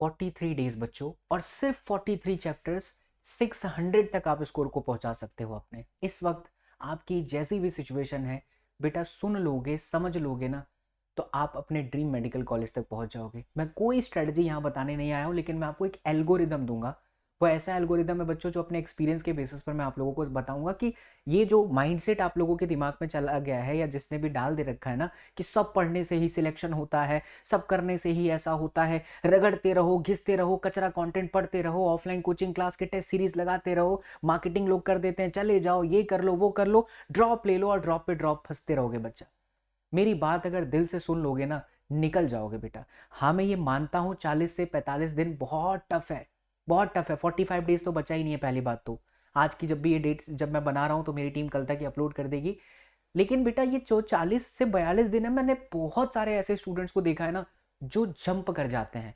43 days बच्चों, और सिर्फ 43 चैप्टर्स, 600 तक आप स्कोर को पहुंचा सकते हो अपने। इस वक्त आपकी जैसी भी सिचुएशन है बेटा, सुन लोगे समझ लोगे ना, तो आप अपने ड्रीम मेडिकल कॉलेज तक पहुंच जाओगे। मैं कोई स्ट्रेटजी यहाँ बताने नहीं आया हूँ, लेकिन मैं आपको एक एल्गोरिदम दूंगा। वो ऐसा एल्गोरिदम है बच्चों जो अपने एक्सपीरियंस के बेसिस पर मैं आप लोगों को बताऊंगा कि ये जो माइंडसेट आप लोगों के दिमाग में चला गया है, या जिसने भी डाल दे रखा है ना कि सब पढ़ने से ही सिलेक्शन होता है, सब करने से ही ऐसा होता है, रगड़ते रहो, घिसते रहो, कचरा कंटेंट पढ़ते रहो, ऑफलाइन कोचिंग क्लास के टेस्ट सीरीज लगाते रहो, मार्केटिंग लोग कर देते हैं, चले जाओ ये कर लो वो कर लो, ड्रॉप ले लो और ड्रॉप पे ड्रॉप फंसते रहोगे बच्चा। मेरी बात अगर दिल से सुन लोगे ना, निकल जाओगे बेटा। हाँ मैं ये मानता हूँ 40 से 45 दिन बहुत टफ है, बहुत टफ है। 45 डेज तो बचा ही नहीं है पहली बात तो। आज की जब भी ये डेट्स जब मैं बना रहा हूँ तो मेरी टीम कल तक ही अपलोड कर देगी। लेकिन बेटा ये जो 40 से 42 दिन है, मैंने बहुत सारे ऐसे स्टूडेंट्स को देखा है ना जो जंप कर जाते हैं।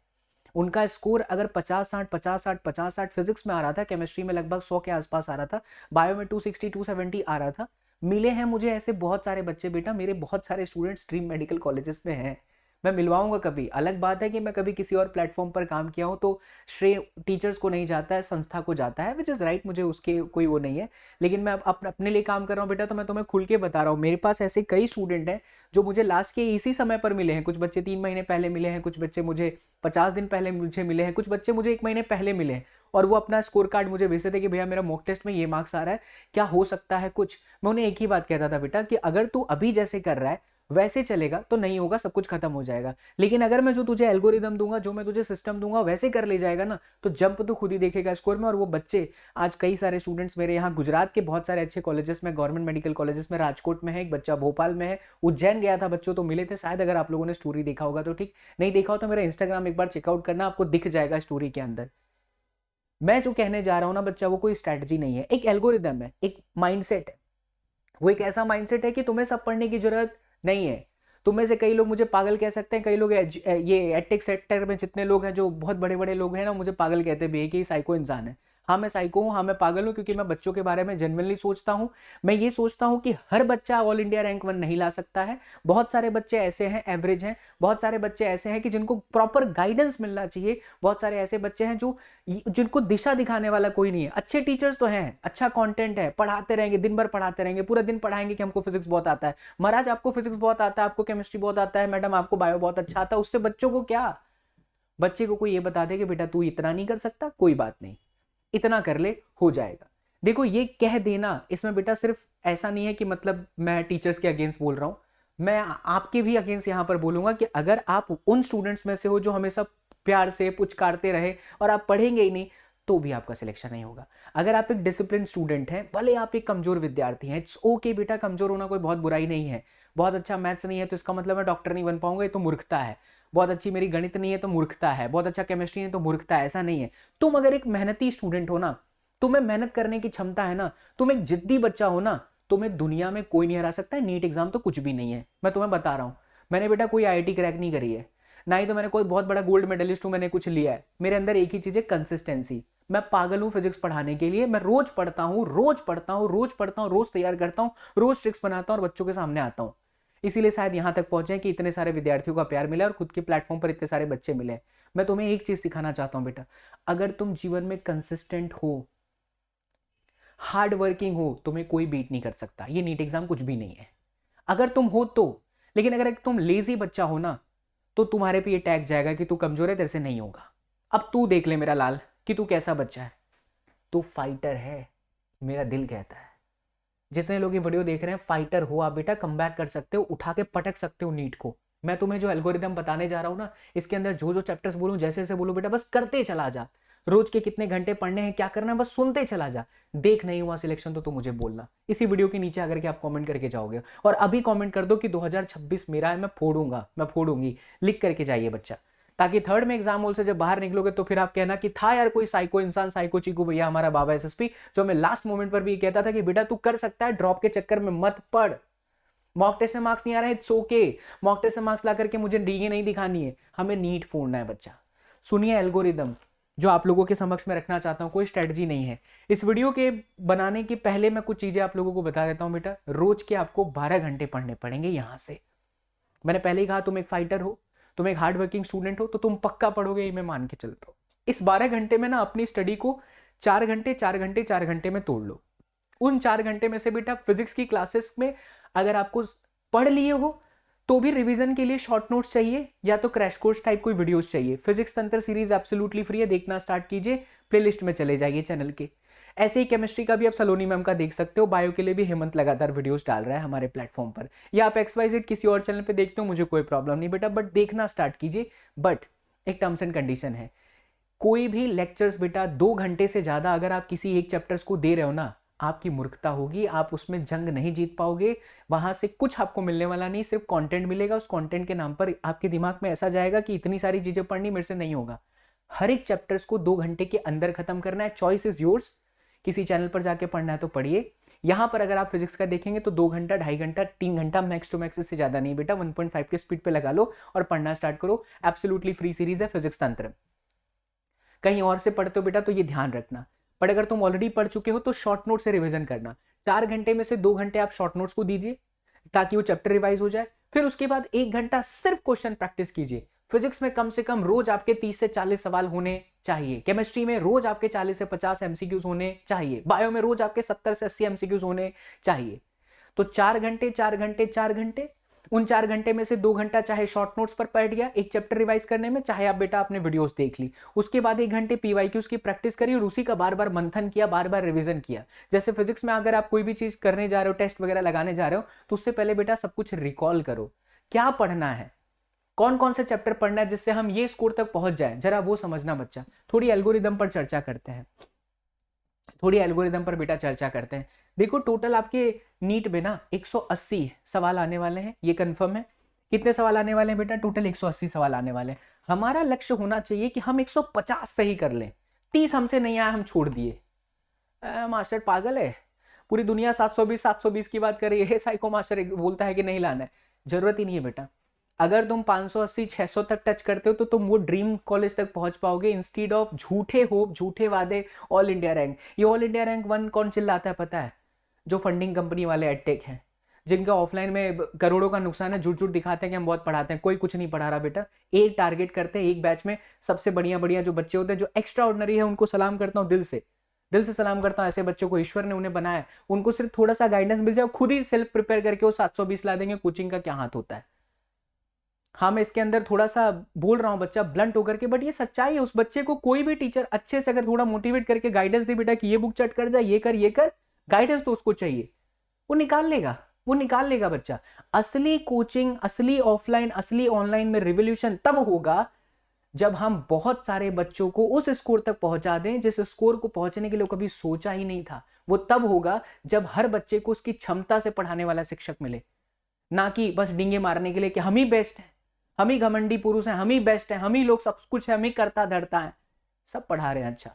उनका स्कोर अगर 50-60 50-60 50-60 फिजिक्स में आ रहा था, केमिस्ट्री में लगभग 100 के आसपास आ रहा था, बायो में 260 270 आ रहा था। मिले हैं मुझे ऐसे बहुत सारे बच्चे बेटा, मेरे बहुत सारे स्टूडेंट्स ड्रीम मेडिकल कॉलेजेस में हैं। मैं मिलवाऊंगा कभी। अलग बात है कि मैं कभी किसी और प्लेटफॉर्म पर काम किया हूं तो श्रेय टीचर्स को नहीं जाता है, संस्था को जाता है, विच इज़ राइट, मुझे उसके कोई वो नहीं है। लेकिन मैं अपने लिए काम कर रहा हूँ बेटा, तो मैं तुम्हें खुल के बता रहा हूँ। मेरे पास ऐसे कई स्टूडेंट हैं जो मुझे लास्ट के इसी समय पर मिले हैं। कुछ बच्चे 3 महीने पहले मिले हैं, कुछ बच्चे मुझे 50 दिन पहले मुझे मिले हैं, कुछ बच्चे मुझे 1 महीने पहले मिले हैं। और वो अपना स्कोर कार्ड मुझे भेजते थे कि भैया मेरा मॉक टेस्ट में ये मार्क्स आ रहा है, क्या हो सकता है कुछ। मैं उन्हें एक ही बात कहता था बेटा कि अगर तू अभी जैसे कर रहा है वैसे चलेगा तो नहीं होगा, सब कुछ खत्म हो जाएगा। लेकिन अगर मैं जो तुझे एल्गोरिदम दूंगा, जो मैं तुझे सिस्टम दूंगा वैसे कर ले जाएगा ना, तो जंप तो खुद ही देखेगा स्कोर में। और वो बच्चे आज कई सारे स्टूडेंट्स मेरे यहाँ गुजरात के बहुत सारे अच्छे कॉलेजेस में, गवर्नमेंट मेडिकल कॉलेजेस में, राजकोट में है, एक बच्चा भोपाल में है, उज्जैन गया था, बच्चों तो मिले थे। शायद अगर आप लोगों ने स्टोरी देखा होगा तो ठीक, नहीं देखा हो तो मेरा इंस्टाग्राम एक बार चेकआउट करना, आपको दिख जाएगा स्टोरी के अंदर। मैं जो कहने जा रहा हूं ना बच्चा, वो कोई स्ट्रैटेजी नहीं है, एक एल्गोरिदम है, एक माइंडसेट है। वो एक ऐसा माइंडसेट है कि तुम्हें सब पढ़ने की जरूरत नहीं है। तुम में से कई लोग मुझे पागल कह सकते हैं, कई लोग ये एडटेक सेक्टर में जितने लोग हैं जो बहुत बड़े बड़े लोग हैं ना, मुझे पागल कहते भी है कि साइको इंसान है। हाँ मैं साइको हूँ, हाँ मैं पागल हूँ, क्योंकि मैं बच्चों के बारे में जेन्युइनली सोचता हूँ। मैं ये सोचता हूँ कि हर बच्चा ऑल इंडिया रैंक 1 नहीं ला सकता है। बहुत सारे बच्चे ऐसे हैं एवरेज हैं, बहुत सारे बच्चे ऐसे हैं कि जिनको प्रॉपर गाइडेंस मिलना चाहिए, बहुत सारे ऐसे बच्चे हैं जो जिनको दिशा दिखाने वाला कोई नहीं है। अच्छे टीचर्स तो हैं, अच्छा कंटेंट है, पढ़ाते रहेंगे, दिन भर पढ़ाते रहेंगे, पूरा दिन पढ़ाएंगे कि हमको फिजिक्स बहुत आता है। महाराज आपको फिजिक्स बहुत आता है, आपको केमिस्ट्री बहुत आता है, मैडम आपको बायो बहुत अच्छा आता है, उससे बच्चों को क्या। बच्चे को कोई ये बता दे कि बेटा तू इतना नहीं कर सकता, कोई बात नहीं, इतना कर ले, हो जाएगा। देखो ये कह देना, इसमें बेटा सिर्फ ऐसा नहीं है कि मतलब मैं टीचर्स के अगेंस्ट बोल रहा हूं, मैं आपके भी अगेंस्ट यहां पर बोलूंगा कि अगर आप उन स्टूडेंट्स में से हो जो हमेशा प्यार से पुचकारते रहे और आप पढ़ेंगे ही नहीं, तो भी आपका सिलेक्शन नहीं होगा। अगर आप एक डिसिप्लिन स्टूडेंट हैं, भले आप एक कमजोर विद्यार्थी हैं, इट्स ओके बेटा, कमजोर होना कोई बहुत बुराई नहीं है। बहुत अच्छा मैथ्स नहीं है तो इसका मतलब मैं डॉक्टर नहीं बन पाऊंगा, ये तो मूर्खता है। बहुत अच्छी मेरी गणित नहीं है तो मूर्खता है, बहुत अच्छा केमिस्ट्री नहीं तो मूर्खता है, ऐसा नहीं है। तुम अगर एक मेहनती स्टूडेंट हो ना, तुम्हें मेहनत करने की क्षमता है ना, तुम एक जिद्दी बच्चा हो ना, तुम्हें दुनिया में कोई नहीं हरा सकता है। नीट एग्जाम तो कुछ भी नहीं है, मैं तुम्हें बता रहा हूं। मैंने बेटा कोई आईआईटी क्रैक नहीं करी है, ना ही तो मैंने कोई बहुत बड़ा गोल्ड मेडलिस्ट हूं, मैंने कुछ लिया है। मेरे अंदर एक ही चीज है, कंसिस्टेंसी। मैं पागल हूं फिजिक्स पढ़ाने के लिए, मैं रोज पढ़ता हूं, रोज पढ़ता हूं, रोज पढ़ता हूं, रोज तैयार करता हूं, रोज ट्रिक्स बनाता हूं और बच्चों के सामने आता हूं। इसीलिए शायद यहां तक पहुंचे कि इतने सारे विद्यार्थियों का प्यार मिला और खुद के प्लेटफॉर्म पर इतने सारे बच्चे मिले। मैं तुम्हें एक चीज सिखाना चाहता हूं बेटा, अगर तुम जीवन में कंसिस्टेंट हो, हार्ड वर्किंग हो, तुम्हें कोई बीट नहीं कर सकता। ये नीट एग्जाम कुछ भी नहीं है, अगर तुम हो तो। लेकिन अगर तुम लेजी बच्चा हो ना, तो तुम्हारे पे ये टैग जाएगा कि तू कमजोर है, तेरे से नहीं होगा। अब तू देख ले मेरा लाल कि तू कैसा बच्चा है। तू फाइटर है, मेरा दिल कहता है। जितने लोग ये वीडियो देख रहे हैं, फाइटर हो आप बेटा, कम बैक कर सकते हो, उठा के पटक सकते हो नीट को। मैं तुम्हें जो एल्गोरिदम बताने जा रहा हूं ना, इसके अंदर जो जो चैप्टर्स बोलूं, जैसे जैसे बोलूं बेटा, बस करते चला जा। रोज के कितने घंटे पढ़ने हैं, क्या करना है, बस सुनते चला जा। देख नहीं हुआ सिलेक्शन तो तू मुझे बोलना, इसी वीडियो के नीचे आकर के आप कमेंट करके जाओगे। और अभी कमेंट कर दो कि 2026 मेरा है, मैं फोड़ूंगा, मैं फोड़ूंगी, लिख करके जाइए बच्चा। ताकि थर्ड में एग्जाम हॉल से जब बाहर निकलोगे तो फिर आप कहना कि था यार कोई साइको इंसान, साइको चीकू भैया, हमारा बाबा एसएसपी, जो हमें लास्ट मोमेंट पर भी कहता था कि बेटा तू कर सकता है, ड्रॉप के चक्कर में मत पड़। मॉक टेस्ट में मार्क्स नहीं आ रहे हैं, इट्स ओके। मॉक टेस्ट से मार्क्स ला करके मुझे डीए नहीं दिखानी है, हमें नीट फोड़ना है बच्चा। सुनिए एल्गोरिदम जो आप लोगों के समक्ष में रखना चाहता हूं, कोई स्ट्रेटजी नहीं है। इस वीडियो के बनाने के पहले मैं कुछ चीजें आप लोगों को बता देता हूं बेटा। रोज के आपको 12 घंटे पढ़ने पड़ेंगे यहां से। मैंने पहले ही कहा तुम एक फाइटर हो, तुम एक हार्ड वर्किंग स्टूडेंट हो तो तुम पक्का पढ़ोगे, ये मैं मान के चलता हूँ। इस 12 घंटे में ना अपनी स्टडी को 4 घंटे 4 घंटे 4 घंटे में तोड़ लो। उन 4 घंटे में से बेटा फिजिक्स की क्लासेस में अगर आपको पढ़ लिए हो तो भी रिवीजन के लिए शॉर्ट नोट्स चाहिए या तो क्रैश कोर्स टाइप कोई वीडियोस चाहिए। फिजिक्स तंत्र सीरीज एब्सोल्युटली फ्री है, देखना स्टार्ट कीजिए, प्लेलिस्ट में चले जाइए चैनल के। ऐसे ही केमिस्ट्री का भी आप सलोनी मैम का देख सकते हो, बायो के लिए भी हेमंत लगातार वीडियोस डाल रहा है हमारे प्लेटफॉर्म पर, या आप XYZ किसी और चैनल पे देखते हो, मुझे कोई प्रॉब्लम नहीं बेटा, बट देखना स्टार्ट कीजिए। बट एक टर्म्स एंड कंडीशन है, कोई भी लेक्चर्स बेटा 2 घंटे से ज्यादा अगर आप किसी एक चैप्टर्स को दे रहे हो ना, आपकी मूर्खता होगी, आप उसमें जंग नहीं जीत पाओगे, वहां से कुछ आपको मिलने वाला नहीं, सिर्फ कंटेंट मिलेगा। उस कंटेंट के नाम पर आपके दिमाग में ऐसा जाएगा कि इतनी सारी चीजें पढ़नी मेरे से नहीं होगा। हर एक चैप्टर्स को 2 घंटे के अंदर खत्म करना है, चॉइस इज योर्स। किसी चैनल पर जाके पढ़ना है तो पढ़िए, यहां पर अगर आप फिजिक्स का देखेंगे तो 2 घंटा 2.5 घंटा 3 घंटा मैक्स टू मैक्स, इससे ज्यादा नहीं बेटा। 1.5 के स्पीड पे लगा लो और पढ़ना स्टार्ट करो। एब्सोल्युटली फ्री सीरीज है फिजिक्स तंत्र। कहीं और से पढ़ते हो बेटा तो ये ध्यान रखना, पर अगर तुम ऑलरेडी पढ़ चुके हो तो शॉर्ट नोट से रिवीजन करना। 4 घंटे में से 2 घंटे आप शॉर्ट नोट्स को दीजिए ताकि वो चैप्टर रिवाइज हो जाए। फिर उसके बाद 1 घंटा सिर्फ क्वेश्चन प्रैक्टिस कीजिए। फिजिक्स में कम से कम रोज आपके 30 से 40 सवाल होने चाहिए। केमिस्ट्री में रोज आपके 40 से 50 एमसीक्यूज होने चाहिए। बायो में रोज आपके 70 से 80 एमसीक्यूज होने चाहिए। तो 4 घंटे 4 घंटे 4 घंटे, उन 4 घंटे में से 2 घंटा चाहे शॉर्ट नोट्स पर पढ़ लिया एक चैप्टर रिवाइज करने में, चाहे आप बेटा आपने वीडियोस देख ली। उसके बाद 1 घंटे पीवाईक्यूज की प्रैक्टिस करी और उसी का बार बार मंथन किया, बार बार रिवीजन किया। जैसे फिजिक्स में अगर आप कोई भी चीज करने जा रहे हो, टेस्ट वगैरह लगाने जा रहे हो, तो उससे पहले बेटा सब कुछ रिकॉल करो, क्या पढ़ना है, कौन कौन से चैप्टर पढ़ना है जिससे हम ये स्कोर तक पहुंच जाए, जरा वो समझना बच्चा। थोड़ी एल्गोरिदम पर चर्चा करते हैं, थोड़ी एल्गोरिदम पर बेटा चर्चा करते हैं। देखो टोटल आपके नीट में ना 180 सवाल आने वाले हैं, ये कंफर्म है। कितने सवाल आने वाले हैं बेटा? टोटल 180 सवाल आने वाले हैं। हमारा लक्ष्य होना चाहिए कि हम 150 सही कर लें। 30 हमसे नहीं आया, हम छोड़ दिए। मास्टर पागल है, पूरी दुनिया 720 की बात कर रही है, साइको मास्टर बोलता है कि नहीं लाना है। जरूरत ही नहीं है बेटा। अगर तुम 580 600 तक टच करते हो तो तुम वो ड्रीम कॉलेज तक पहुंच पाओगे, इंस्टीड ऑफ झूठे होप, झूठे वादे, ऑल इंडिया रैंक। ये ऑल इंडिया रैंक 1 कौन चिल्लाता है पता है? जो फंडिंग कंपनी वाले एडटेक हैं, जिनका ऑफलाइन में करोड़ों का नुकसान है, झूठ झूठ दिखाते हैं कि हम बहुत पढ़ाते हैं। कोई कुछ नहीं पढ़ा रहा बेटा। एक टारगेट करते हैं, एक बैच में सबसे बढ़िया बढ़िया जो बच्चे होते हैं, जो एक्स्ट्रा ऑर्डिनरी है, उनको सलाम करता हूँ दिल से सलाम करता हूँ। ऐसे बच्चों को ईश्वर ने उन्हें बनाया, उनको सिर्फ थोड़ा सा गाइडेंस मिल जाए, खुद ही सेल्फ प्रिपेयर करके वो 720 ला देंगे। कोचिंग का क्या हाथ होता है? हाँ, मैं इसके अंदर थोड़ा सा बोल रहा हूँ बच्चा ब्लंट होकर के, बट ये सच्चाई है। उस बच्चे को कोई भी टीचर अच्छे से अगर थोड़ा मोटिवेट करके गाइडेंस दे बेटा कि ये बुक चट कर जा, ये कर, गाइडेंस तो उसको चाहिए, वो निकाल लेगा बच्चा। असली कोचिंग, असली ऑफलाइन, असली ऑनलाइन में रिवॉल्यूशन तब होगा जब हम बहुत सारे बच्चों को उस स्कोर तक पहुंचा दें जिस स्कोर को पहुंचने के लिए कभी सोचा ही नहीं था। वो तब होगा जब हर बच्चे को उसकी क्षमता से पढ़ाने वाला शिक्षक मिले, ना कि बस डींगे मारने के लिए कि हम ही बेस्ट हैं, हम ही घमंडी पुरुष हैं, हम ही बेस्ट हैं, हम ही लोग सब कुछ है, हम ही करता धरता है, सब पढ़ा रहे हैं। अच्छा,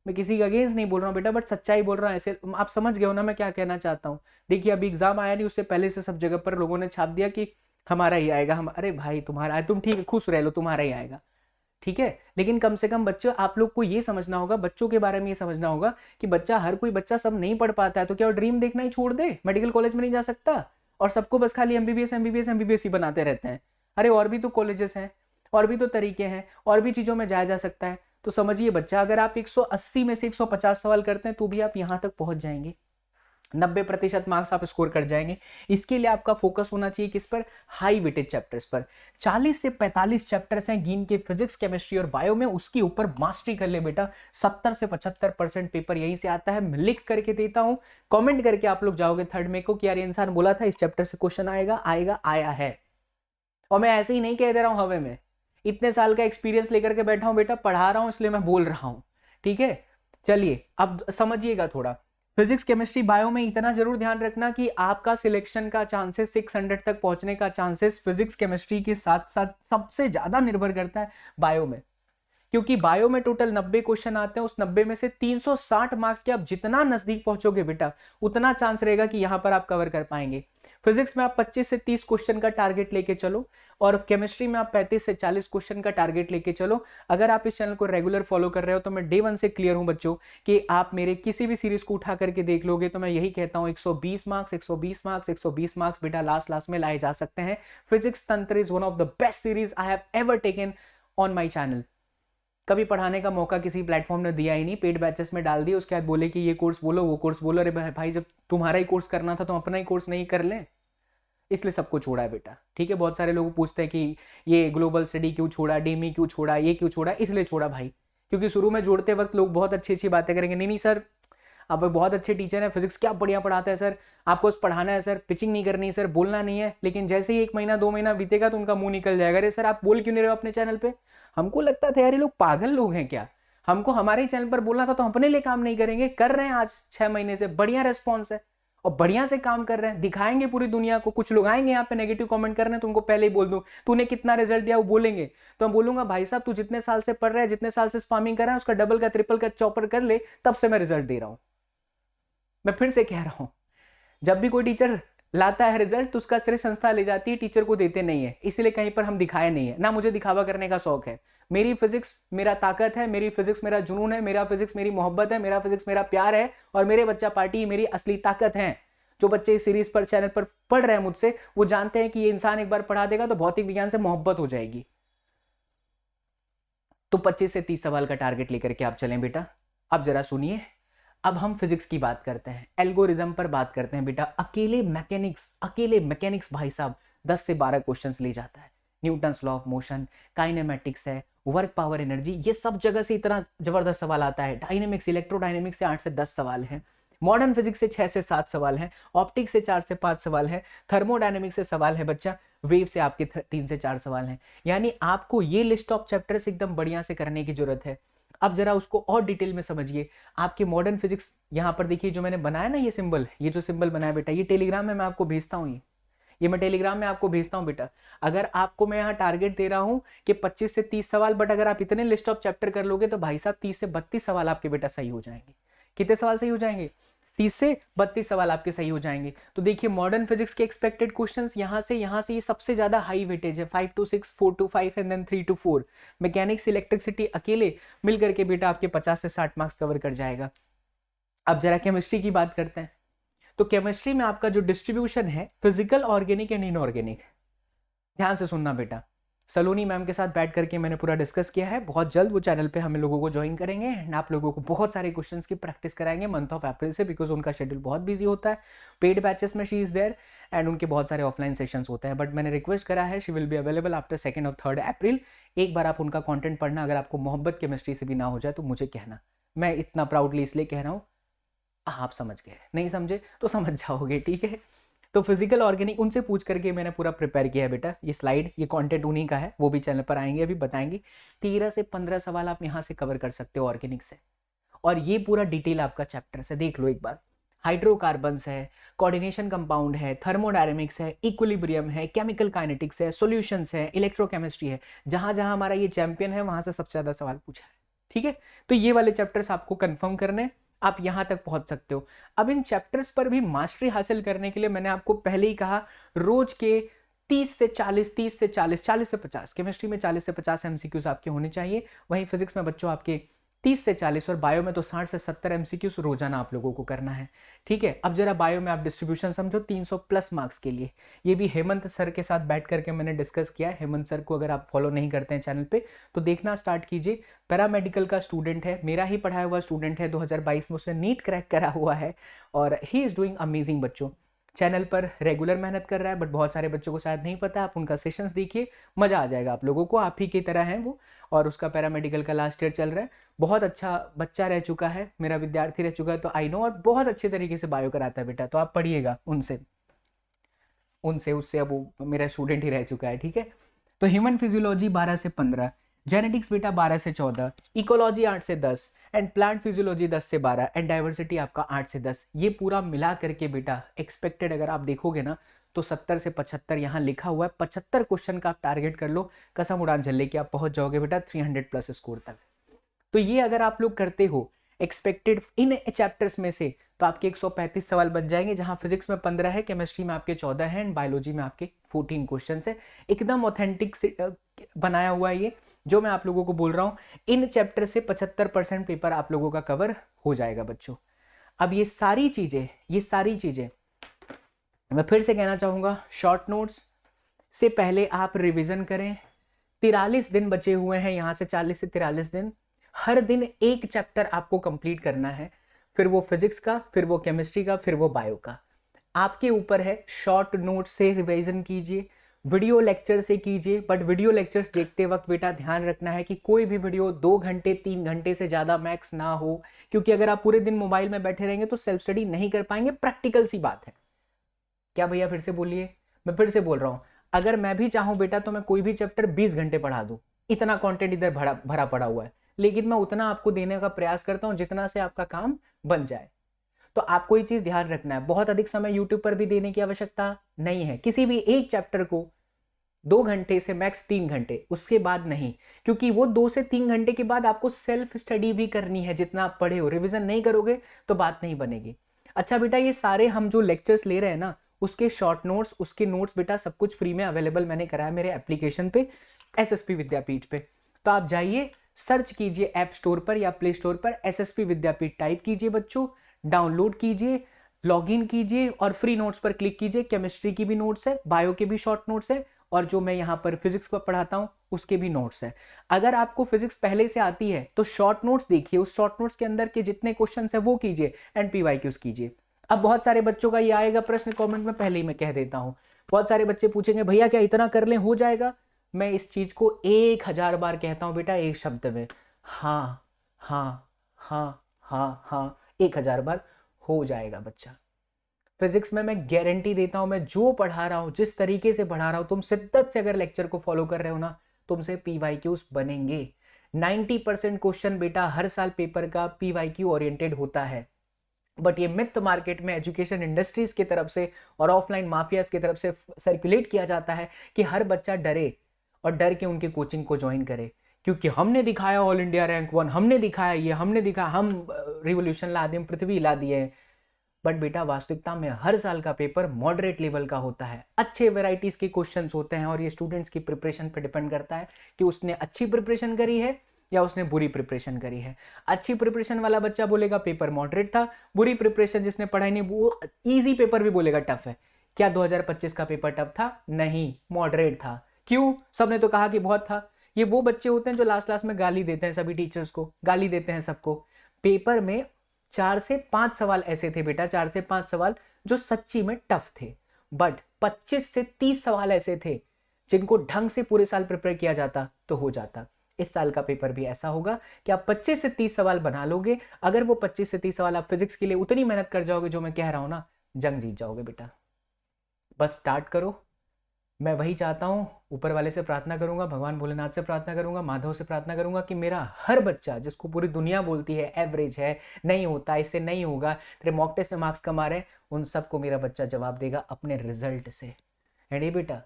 मैं किसी का अगेंस्ट नहीं बोल रहा हूँ बेटा, बट सच्चाई बोल रहा हूँ। ऐसे आप समझ गए हो ना मैं क्या कहना चाहता हूँ। देखिए अभी एग्जाम आया नहीं, उससे पहले से सब जगह पर लोगों ने छाप दिया कि हमारा ही आएगा। हम, अरे भाई तुम्हारा, तुम ठीक है, खुश रह लो, तुम्हारा ही आएगा, ठीक है। लेकिन कम से कम बच्चों, आप लोग को ये समझना होगा, बच्चों के बारे में ये समझना होगा कि बच्चा, हर कोई बच्चा सब नहीं पढ़ पाता है, तो क्या वो ड्रीम देखना ही छोड़ दे? मेडिकल कॉलेज में नहीं जा सकता और सबको बस खाली एमबीबीएस ही बनाते रहते हैं। अरे और भी तो कॉलेजेस हैं, और भी तो तरीके हैं, और भी चीजों में जाया जा सकता है। तो समझिए बच्चा, अगर आप 180 में से 150 सवाल करते हैं तो भी आप यहां तक पहुंच जाएंगे, 90% मार्क्स आप स्कोर कर जाएंगे। इसके लिए आपका फोकस होना चाहिए किस पर? हाई वेटेज चैप्टर्स पर। 40 से 45 चैप्टर्स हैं गिन के फिजिक्स, केमिस्ट्री और बायो में, उसके ऊपर मास्टरी कर ले बेटा। 70 से 75% पेपर यहीं से आता है। मैं लिख करके देता हूं, कमेंट करके आप लोग जाओगे 3rd मई को कि यार ये इंसान बोला था इस चैप्टर से क्वेश्चन आएगा, आया है। और मैं ऐसे ही नहीं कह दे रहा हूं हवे में, इतने साल का एक्सपीरियंस लेकर के बैठा हूं बेटा, पढ़ा रहा हूं इसलिए मैं बोल रहा हूं, ठीक है। चलिए अब समझिएगा थोड़ा, फिजिक्स, केमिस्ट्री, बायो में इतना जरूर ध्यान रखना कि आपका सिलेक्शन का चांसेस, 600 तक पहुंचने का चांसेस फिजिक्स केमिस्ट्री के साथ साथ सबसे ज्यादा निर्भर करता है बायो में, क्योंकि बायो में टोटल 90 क्वेश्चन आते हैं। उस 90 में से 360 मार्क्स के आप जितना नजदीक पहुंचोगे बेटा, उतना चांस रहेगा कि यहां पर आप कवर कर पाएंगे। फिजिक्स में आप 25 से 30 क्वेश्चन का टारगेट लेके चलो और केमिस्ट्री में आप 35 से 40 क्वेश्चन का टारगेट लेके चलो। अगर आप इस चैनल को रेगुलर फॉलो कर रहे हो तो मैं डे 1 से क्लियर हूं बच्चों कि आप मेरे किसी भी सीरीज को उठा करके देख लोगे तो मैं यही कहता हूं 120 मार्क्स 120 मार्क्स 120 मार्क्स बेटा लास्ट में लाए जा सकते हैं। फिजिक्स तंत्र is one of the best series I have ever taken on my channel. कभी पढ़ाने का मौका किसी प्लेटफॉर्म ने दिया ही नहीं, पेड बैचेस में डाल दिए, उसके बाद बोले कि ये कोर्स बोलो वो कोर्स बोलो। अरे भाई जब तुम्हारा ही कोर्स करना था तो अपना ही कोर्स नहीं कर लें, इसलिए सबको छोड़ा है बेटा। ठीक है, बहुत सारे लोग पूछते हैं कि ये ग्लोबल स्टडी क्यों छोड़ा, डीमी क्यों छोड़ा, ये क्यों छोड़ा, इसलिए छोड़ा भाई क्योंकि शुरू में जोड़ते वक्त लोग बहुत अच्छी अच्छी बातें करेंगे, नहीं सर आप बहुत अच्छे टीचर हैं, फिजिक्स क्या बढ़िया पढ़ाते हैं सर, आपको पढ़ाना है सर, पिचिंग नहीं करनी है सर, बोलना नहीं है। लेकिन जैसे ही 1 महीना 2 महीना बीतेगा तो उनका मुंह निकल जाएगा, अरे सर आप बोल क्यों नहीं रहे हो अपने चैनल पे। हमको लगता था यार ये लोग पागल लोग हैं क्या, हमको हमारे ही चैनल पर बोलना था तो अपने लिए काम नहीं करेंगे। कर रहे हैं आज 6 महीने से, बढ़िया रेस्पॉन्स है और बढ़िया से काम कर रहे हैं, दिखाएंगे पूरी दुनिया को। कुछ लोग आएंगे यहाँ पे नेगेटिव कमेंट करने, तुमको पहले ही बोल दूं तूने कितना रिजल्ट दिया, वो बोलेंगे तो मैं बोलूंगा भाई साहब तू जितने साल से पढ़ रहा है, जितने साल से स्पामिंग कर रहा है उसका डबल का ट्रिपल का चौपर कर ले, तब से मैं रिजल्ट दे रहा हूं। मैं फिर से कह रहा हूं, जब भी कोई टीचर लाता है रिजल्ट तो उसका श्रेय संस्था ले जाती है, टीचर को देते नहीं है। इसलिए कहीं पर हम दिखाए नहीं है, ना मुझे दिखावा करने का शौक है। मेरी फिजिक्स मेरा ताकत है, मेरी फिजिक्स मेरा जुनून है, मेरा फिजिक्स मेरी मोहब्बत है, मेरा फिजिक्स मेरा प्यार है और मेरे बच्चा पार्टी मेरी असली ताकत है। जो बच्चे इस सीरीज पर चैनल पर पढ़ रहे हैं मुझसे, वो जानते हैं कि ये इंसान एक बार पढ़ा देगा तो भौतिक विज्ञान से मोहब्बत हो जाएगी। तो 25 से 30 सवाल का टारगेट लेकर के आप चलें बेटा। अब जरा सुनिए, अब हम फिजिक्स की बात करते हैं, एल्गोरिदम पर बात करते हैं बेटा। अकेले मैकेनिक्स भाई साहब 10 से 12 क्वेश्चंस ले जाता है। Newton's law of motion, kinematics है, वर्क पावर एनर्जी, ये सब जगह से इतना जबरदस्त सवाल आता है। डायनेमिक्स इलेक्ट्रोडायनेमिक्स से 8 से 10 सवाल हैं, मॉडर्न फिजिक्स से 6 से 7 सवाल हैं, ऑप्टिक्स से 4 से 5 सवाल है, थर्मोडायनेमिक्स से सवाल है बच्चा, वेव से आपके 3 से 4 सवाल हैं। यानी आपको ये लिस्ट ऑफ चैप्टर्स एकदम बढ़िया से करने की जरूरत है। अब जरा उसको और डिटेल में समझिए। आपके मॉडर्न फिजिक्स यहाँ पर देखिए, जो मैंने बनाया ना ये सिंबल, ये जो सिंबल बनाया बेटा, ये टेलीग्राम में मैं आपको भेजता हूँ, ये मैं टेलीग्राम में आपको भेजता हूँ बेटा। अगर आपको मैं यहाँ टारगेट दे रहा हूँ कि 25 से 30 सवाल, बट अगर आप इतने लिस्ट ऑफ चैप्टर कर लोगे तो भाई साहब 30 से 32 सवाल आपके बेटा सही हो जाएंगे। कितने सवाल सही हो जाएंगे? 30 से 32 सवाल आपके सही हो जाएंगे। तो देखिए मॉडर्न फिजिक्स के एक्सपेक्टेड क्वेश्चंस यहाँ से ये सबसे ज्यादा हाई वेटेज है, 5 to 6, 4 to 5 and then 3 to 4। Mechanics electricity अकेले मिल करके बेटा आपके 50 से 60 मार्क्स कवर कर जाएगा। अब जरा केमिस्ट्री की बात करते हैं। तो केमिस्ट्री में आपका जो डिस्ट्रीब्यूशन है फिजिकल, ऑर्गेनिक एंड इनऑर्गेनिक, ध्यान से सुनना बेटा। सलोनी मैम के साथ बैठ करके मैंने पूरा डिस्कस किया है। बहुत जल्द वो चैनल पे हम लोगों को ज्वाइन करेंगे एंड आप लोगों को बहुत सारे क्वेश्चंस की प्रैक्टिस कराएंगे मंथ ऑफ अप्रैल से, बिकॉज उनका शेड्यूल बहुत बिजी होता है। पेड बैचेस में शी इज देयर एंड उनके बहुत सारे ऑफलाइन सेशंस होते हैं, बट मैंने रिक्वेस्ट करा है she will be available after 2 और 3 अप्रैल। एक बार आप उनका कॉन्टेंट पढ़ना, अगर आपको मोहब्बत केमिस्ट्री से भी ना हो जाए तो मुझे कहना। मैं इतना प्राउडली इसलिए कह रहा हूँ, आप समझ गए, नहीं समझे तो समझ जाओगे, ठीक है। तो फिजिकल ऑर्गेनिक उनसे पूछ करके मैंने पूरा प्रिपेयर किया है बेटा। ये स्लाइड, ये कंटेंट उन्हीं का है, वो भी चैनल पर आएंगे, अभी बताएंगे। 13 से 15 सवाल आप यहाँ से कवर कर सकते हो ऑर्गेनिक से, और ये पूरा डिटेल आपका चैप्टर से देख लो एक बार। हाइड्रोकार्बन्स है, कोऑर्डिनेशन कंपाउंड है, थर्मोडायनेमिक्स है, इक्विलिब्रियम है, केमिकल काइनेटिक्स है, सॉल्यूशंस है, इलेक्ट्रोकेमिस्ट्री है। जहां जहां हमारा ये चैंपियन है वहां से सबसे ज्यादा सवाल पूछा है, ठीक है। तो ये वाले चैप्टर्स आपको कंफर्म करने, आप यहां तक पहुंच सकते हो। अब इन चैप्टर्स पर भी मास्टरी हासिल करने के लिए मैंने आपको पहले ही कहा, रोज के 30 से 40, 30 से 40, 40 से 50, केमिस्ट्री में 40 से 50 एमसीक्यूज आपके होने चाहिए। वहीं फिजिक्स में बच्चों आपके 30 से 40 और बायो में तो 60 से 70 एमसीक्यूज रोजाना आप लोगों को करना है, ठीक है। अब जरा बायो में आप डिस्ट्रीब्यूशन समझो 300+ मार्क्स के लिए। ये भी हेमंत सर के साथ बैठ करके मैंने डिस्कस किया है। हेमंत सर को अगर आप फॉलो नहीं करते हैं चैनल पे तो देखना स्टार्ट कीजिए। पैरामेडिकल का स्टूडेंट है, मेरा ही पढ़ाया हुआ स्टूडेंट है, 2022 में उसने नीट क्रैक करा हुआ है और ही इज डूइंग अमेजिंग बच्चों। चैनल पर रेगुलर मेहनत कर रहा है, बट बहुत सारे बच्चों को शायद नहीं पता। आप उनका सेशंस देखिए, मजा आ जाएगा आप लोगों को। आप ही की तरह हैं वो, और उसका पैरामेडिकल का लास्ट ईयर चल रहा है। बहुत अच्छा बच्चा रह चुका है, मेरा विद्यार्थी रह चुका है, तो आई नो, और बहुत अच्छे तरीके से बायो कराता है बेटा। तो आप पढ़िएगा उनसे उससे अब वो मेरा स्टूडेंट ही रह चुका है, ठीक है। तो ह्यूमन फिजियोलॉजी 12 से 15, जेनेटिक्स बेटा 12 से 14, इकोलॉजी 8 से 10 एंड प्लांट फिजियोलॉजी 10 से 12 एंड डाइवर्सिटी आपका 8 से 10। ये पूरा मिला करके बेटा एक्सपेक्टेड अगर आप देखोगे ना तो 70 से 75 यहाँ लिखा हुआ है। 75 क्वेश्चन का आप टारगेट कर लो, कसम उड़ान झल्ले के आप पहुंच जाओगे बेटा 300+ स्कोर तक। तो ये अगर आप लोग करते हो एक्सपेक्टेड इन चैप्टर्स में से तो आपके 135 सवाल बन जाएंगे, जहां फिजिक्स में 15 है, केमिस्ट्री में आपके 14 है एंड बायोलॉजी में आपके 14 क्वेश्चन है। एकदम ऑथेंटिक बनाया हुआ है ये जो मैं आप लोगों को बोल रहा हूँ। इन चैप्टर से 75% पेपर आप लोगों का कवर हो जाएगा बच्चों। अब ये सारी चीजें मैं फिर से कहना चाहूंगा, शॉर्ट नोट्स से पहले आप रिवीजन करें। 43 दिन बचे हुए हैं, यहां से 40 से 43 दिन, हर दिन एक चैप्टर आपको कंप्लीट करना है, फिर वो फिजिक्स का, फिर वो केमिस्ट्री का, फिर वो बायो का, आपके ऊपर है। शॉर्ट नोट से रिवीजन कीजिए, वीडियो लेक्चर से कीजिए, बट वीडियो लेक्चर्स देखते वक्त बेटा ध्यान रखना है कि कोई भी वीडियो 2 घंटे 3 घंटे से ज़्यादा मैक्स ना हो, क्योंकि अगर आप पूरे दिन मोबाइल में बैठे रहेंगे तो सेल्फ स्टडी नहीं कर पाएंगे, प्रैक्टिकल सी बात है। क्या भैया फिर से बोलिए, मैं फिर से बोल रहा हूँ, अगर मैं भी चाहूँ बेटा तो मैं कोई भी चैप्टर 20 घंटे पढ़ा दूँ, इतना कंटेंट इधर भरा पड़ा हुआ है, लेकिन मैं उतना आपको देने का प्रयास करता हूँ जितना से आपका काम बन जाए। तो आपको ये चीज ध्यान रखना है, बहुत अधिक समय यूट्यूब पर भी देने की आवश्यकता नहीं है। किसी भी एक चैप्टर को 2 घंटे से मैक्स 3 घंटे, उसके बाद नहीं, क्योंकि वो 2 से 3 घंटे के बाद आपको सेल्फ स्टडी भी करनी है। जितना आप पढ़े हो, रिवीजन नहीं करोगे तो बात नहीं बनेगी। अच्छा बेटा, ये सारे हम जो लेक्चर्स ले रहे हैं ना, उसके शॉर्ट नोट्स, उसके नोट्स बेटा सब कुछ फ्री में अवेलेबल मैंने कराया मेरे एप्लीकेशन पे, एसएसपी विद्यापीठ पे। तो आप जाइए, सर्च कीजिए ऐप स्टोर पर या प्ले स्टोर पर, एसएसपी विद्यापीठ टाइप कीजिए बच्चों, डाउनलोड कीजिए, लॉगिन कीजिए और फ्री नोट्स पर क्लिक कीजिए। केमिस्ट्री की भी नोट्स है, बायो के भी शॉर्ट नोट्स है, और जो मैं यहाँ पर फिजिक्स पर पढ़ाता हूँ उसके भी नोट्स है। अगर आपको फिजिक्स पहले से आती है तो शॉर्ट नोट्स देखिए, उस शॉर्ट नोट्स के अंदर के जितने क्वेश्चन है वो कीजिए एंड पीवाईक्यूज कीजिए। अब बहुत सारे बच्चों का ये आएगा प्रश्न कमेंट में, पहले ही मैं कह देता हूँ, बहुत सारे बच्चे पूछेंगे भैया क्या इतना कर लें हो जाएगा। मैं इस चीज को 1000 बार कहता हूँ बेटा, एक शब्द में, हाँ हाँ हाँ हाँ हाँ, 1000 बार हो जाएगा बच्चा। फिजिक्स में मैं गारंटी देता हूं, मैं जो पढ़ा रहा हूं, जिस तरीके से पढ़ा रहा हूं, तुम शिद्दत से अगर लेक्चर को फॉलो कर रहे हो ना, तुमसे पीवाईक्यूज बनेंगे। 90% क्वेश्चन बेटा हर साल पेपर का पीवाईक्यू ओरिएंटेड होता है, बट ये मिथ मार्केट में एजुकेशन इंडस्ट्रीज की तरफ से और ऑफलाइन माफियाज की तरफ से सर्कुलेट किया जाता है कि हर बच्चा डरे और डर के उनके कोचिंग को ज्वाइन करे, क्योंकि हमने दिखाया ऑल इंडिया रैंक 1, हमने दिखाया ये, हमने दिखाया हम रिवोल्यूशन ला दिए, पृथ्वी ला दिए। बट बेटा वास्तविकता में हर साल का पेपर मॉडरेट लेवल का होता है, अच्छे वेराइटीज के क्वेश्चंस होते हैं, और ये स्टूडेंट्स की प्रिपरेशन पर डिपेंड करता है कि उसने अच्छी प्रिपरेशन करी है या उसने बुरी प्रिपरेशन करी है। अच्छी प्रिपरेशन वाला बच्चा बोलेगा पेपर मॉडरेट था, बुरी प्रिपरेशन जिसने पढ़ाई नहीं वो इजी पेपर भी बोलेगा टफ है। क्या 2025 का पेपर टफ था? नहीं, मॉडरेट था। क्यों? सबने तो कहा कि बहुत था। ये वो बच्चे होते हैं जो लास्ट में गाली देते हैं, सभी टीचर्स को गाली देते हैं सबको। पेपर में 4 से 5 सवाल ऐसे थे बेटा, 4 से 5 सवाल जो सच्ची में टफ थे, बट 25 से 30 सवाल ऐसे थे जिनको ढंग से पूरे साल प्रिपेयर किया जाता तो हो जाता। इस साल का पेपर भी ऐसा होगा कि आप 25 से 30 सवाल बना लोगे। अगर वो 25 से 30 सवाल आप फिजिक्स के लिए उतनी मेहनत कर जाओगे जो मैं कह रहा हूं ना, जंग जीत जाओगे बेटा। बस स्टार्ट करो। मैं वही चाहता हूँ, ऊपर वाले से प्रार्थना करूंगा, भगवान भोलेनाथ से प्रार्थना करूंगा, माधव से प्रार्थना करूंगा कि मेरा हर बच्चा जिसको पूरी दुनिया बोलती है एवरेज है, नहीं होता, इससे नहीं होगा, तेरे मॉक टेस्ट में मार्क्स कम आ रहे हैं, उन सबको मेरा बच्चा जवाब देगा अपने रिजल्ट से। एंड ये बेटा,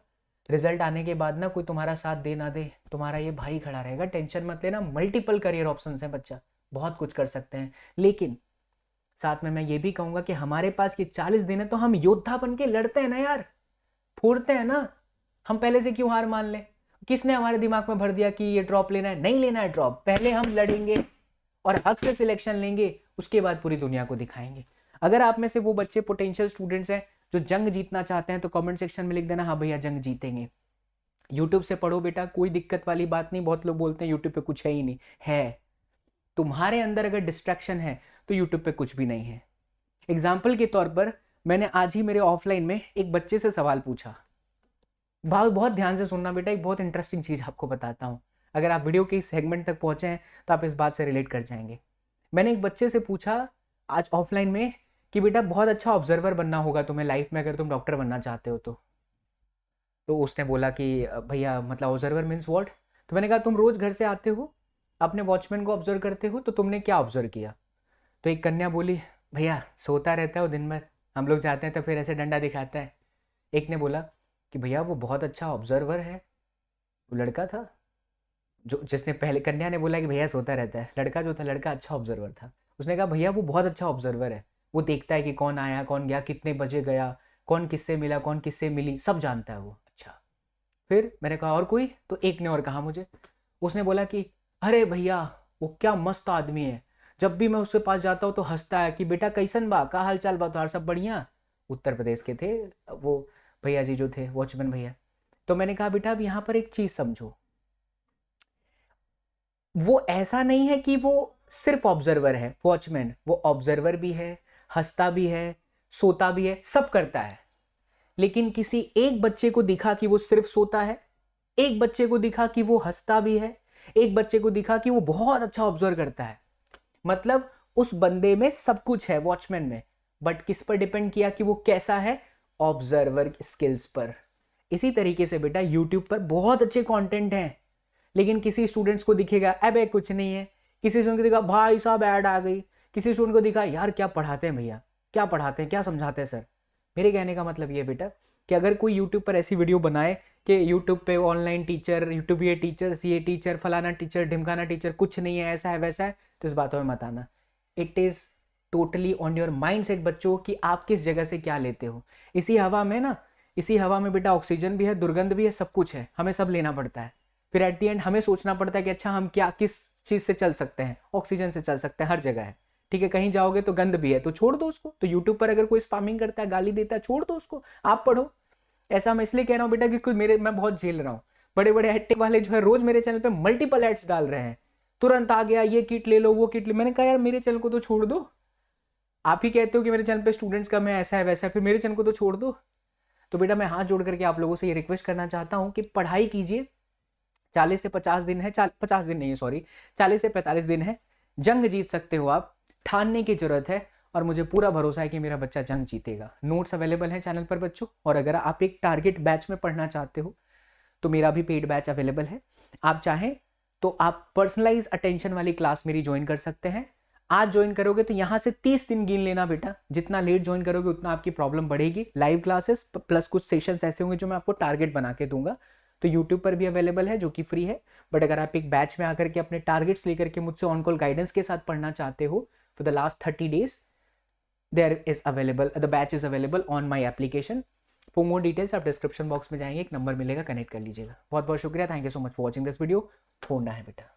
रिजल्ट आने के बाद ना कोई तुम्हारा साथ दे ना दे, तुम्हारा ये भाई खड़ा रहेगा, टेंशन मत लेना। मल्टीपल करियर ऑप्शंस हैं बच्चा, बहुत कुछ कर सकते हैं, लेकिन साथ में मैं ये भी कहूंगा कि हमारे पास ये 40 दिन है तो हम योद्धा बन के लड़ते हैं ना यार, फोड़ते हैं ना। हम पहले से क्यों हार मान लें? किसने हमारे दिमाग में भर दिया कि ये ड्रॉप लेना है? नहीं लेना है ड्रॉप, पहले हम लड़ेंगे और हक से सिलेक्शन लेंगे, उसके बाद पूरी दुनिया को दिखाएंगे। अगर आप में से वो बच्चे पोटेंशियल स्टूडेंट्स हैं जो जंग जीतना चाहते हैं तो कमेंट सेक्शन में लिख देना, हाँ भैया जंग जीतेंगे। यूट्यूब से पढ़ो बेटा, कोई दिक्कत वाली बात नहीं। बहुत लोग बोलते हैं यूट्यूब पे कुछ है ही नहीं, है। तुम्हारे अंदर अगर डिस्ट्रैक्शन है तो यूट्यूब पे कुछ भी नहीं है। एग्जाम्पल के तौर पर मैंने आज ही मेरे ऑफलाइन में एक बच्चे से सवाल पूछा, बहुत ध्यान से सुनना बेटा, एक बहुत इंटरेस्टिंग चीज आपको बताता हूँ। अगर आप वीडियो के इस सेगमेंट तक पहुंचे हैं तो आप इस बात से रिलेट कर जाएंगे। मैंने एक बच्चे से पूछा आज ऑफलाइन में कि बेटा बहुत अच्छा ऑब्जर्वर बनना होगा तुम्हें लाइफ में अगर तुम डॉक्टर बनना चाहते हो तो उसने बोला कि भैया मतलब ऑब्जर्वर मीन्स व्हाट? तो मैंने कहा तुम रोज घर से आते हो, अपने वॉचमैन को ऑब्जर्व करते हो, तो तुमने क्या ऑब्जर्व किया? तो एक कन्या बोली भैया सोता रहता है वो दिन भर, हम लोग जाते हैं तो फिर ऐसे डंडा दिखाता है। एक ने बोला कि भैया वो बहुत अच्छा ऑब्जर्वर है। वो लड़का था जो जिसने पहले, कन्या ने बोला कि भैया सोता रहता है, लड़का जो था लड़का अच्छा ऑब्जर्वर था। उसने कहा भैया वो बहुत अच्छा ऑब्जर्वर है, वो देखता है कि कौन आया कौन गया, कितने बजे गया, कौन किससे मिला कौन किससे मिली, सब जानता है वो। अच्छा, फिर मैंने कहा और कोई? तो एक ने और कहा मुझे, उसने बोला कि अरे भैया वो क्या मस्त आदमी है, जब भी मैं उसके पास जाता हूँ तो हंसता है कि बेटा कैसन बा, का हाल चाल बा, तो सब बढ़िया। उत्तर प्रदेश के थे वो भैया जी जो थे, वॉचमैन भैया। तो मैंने कहा बेटा अब यहाँ पर एक चीज समझो, वो ऐसा नहीं है कि वो सिर्फ ऑब्जर्वर है वॉचमैन, वो ऑब्जर्वर भी है, हंसता भी है, सोता भी है, सब करता है। लेकिन किसी एक बच्चे को दिखा कि वो सिर्फ सोता है, एक बच्चे को दिखा कि वो हंसता भी है, एक बच्चे को दिखा कि वो बहुत अच्छा ऑब्जर्व करता है। मतलब उस बंदे में सब कुछ है वॉचमैन में, बट किस पर डिपेंड किया कि वो कैसा है? ऑब्जर्वर स्किल्स पर। इसी तरीके से बेटा यूट्यूब पर बहुत अच्छे कंटेंट हैं, लेकिन किसी स्टूडेंट्स को दिखेगा अबे कुछ नहीं है, किसी स्टूडेंट को दिखा भाई साहब ऐड आ गई, किसी स्टूडेंट को दिखा यार क्या पढ़ाते हैं भैया, क्या पढ़ाते हैं, क्या समझाते हैं सर। मेरे कहने का मतलब ये बेटा कि अगर कोई यूट्यूब पर ऐसी वीडियो बनाए कि यूट्यूब पे ऑनलाइन टीचर, यूट्यूब ये टीचर, ये टीचर, फलाना टीचर, ढिमकाना टीचर, कुछ नहीं है, ऐसा है वैसा है, तो इस बातों में मत आना। It is totally on your mind set बच्चों कि आप किस जगह से क्या लेते हो। इसी हवा में ना, इसी हवा में बेटा ऑक्सीजन भी है, दुर्गंध भी है, सब कुछ है, हमें सब लेना पड़ता है। फिर एट द एंड हमें सोचना पड़ता है कि अच्छा हम क्या किस चीज़ से चल सकते हैं। ऑक्सीजन से चल सकते हैं, हर जगह है, ठीक है। कहीं जाओगे तो गंद भी है तो छोड़ दो उसको। तो यूट्यूब पर अगर कोई स्पैमिंग करता है, गाली देता है, छोड़ दो उसको, आप पढ़ो। ऐसा मैं इसलिए कह रहा हूँ बेटा कि कुछ मैं बहुत झेल रहा हूँ। बड़े बड़े एड वाले जो है रोज मेरे चैनल पे मल्टीपल एड्स डाल रहे हैं, तुरंत आ गया ये किट ले लो वो किट ले। मैंने कहा यार मेरे चैनल को तो छोड़ दो, आप ही कहते हो कि मेरे चैनल पे स्टूडेंट्स कम है, ऐसा है वैसा है, फिर मेरे चैनल को तो छोड़ दो। तो बेटा मैं हाथ जोड़ करके आप लोगों से ये रिक्वेस्ट करना चाहता हूँ कि पढ़ाई कीजिए। 40 से 50 दिन है, 50 दिन नहीं है सॉरी, 40 से 45 दिन है, जंग जीत सकते हो आप, ठानने की जरूरत है। और मुझे पूरा भरोसा है कि मेरा बच्चा जंग जीतेगा। नोट्स अवेलेबल हैं चैनल पर बच्चों, और अगर आप एक टारगेट बैच में पढ़ना चाहते हो तो मेरा भी पेड बैच अवेलेबल है। आप चाहें तो आप पर्सनलाइज अटेंशन वाली क्लास मेरी ज्वाइन कर सकते हैं। आज ज्वाइन करोगे तो यहाँ से 30 दिन गिन लेना बेटा, जितना लेट ज्वाइन करोगे उतना आपकी प्रॉब्लम बढ़ेगी। लाइव क्लासेस प्लस कुछ सेशंस ऐसे होंगे जो मैं आपको टारगेट बना के दूंगा। तो यूट्यूब पर भी अवेलेबल है जो कि फ्री है, बट अगर आप एक बैच में आकर के अपने टारगेट्स लेकर के मुझसे ऑन कॉल गाइडेंस के साथ पढ़ना चाहते हो for the last 30 days, there is available, the batch is available on my application. For more details आप डिस्क्रिप्शन बॉक्स में जाएंगे, एक नंबर मिलेगा, कनेक्ट कर लीजिएगा। बहुत बहुत शुक्रिया, thank you so much for watching this video. फोड़ना है बेटा।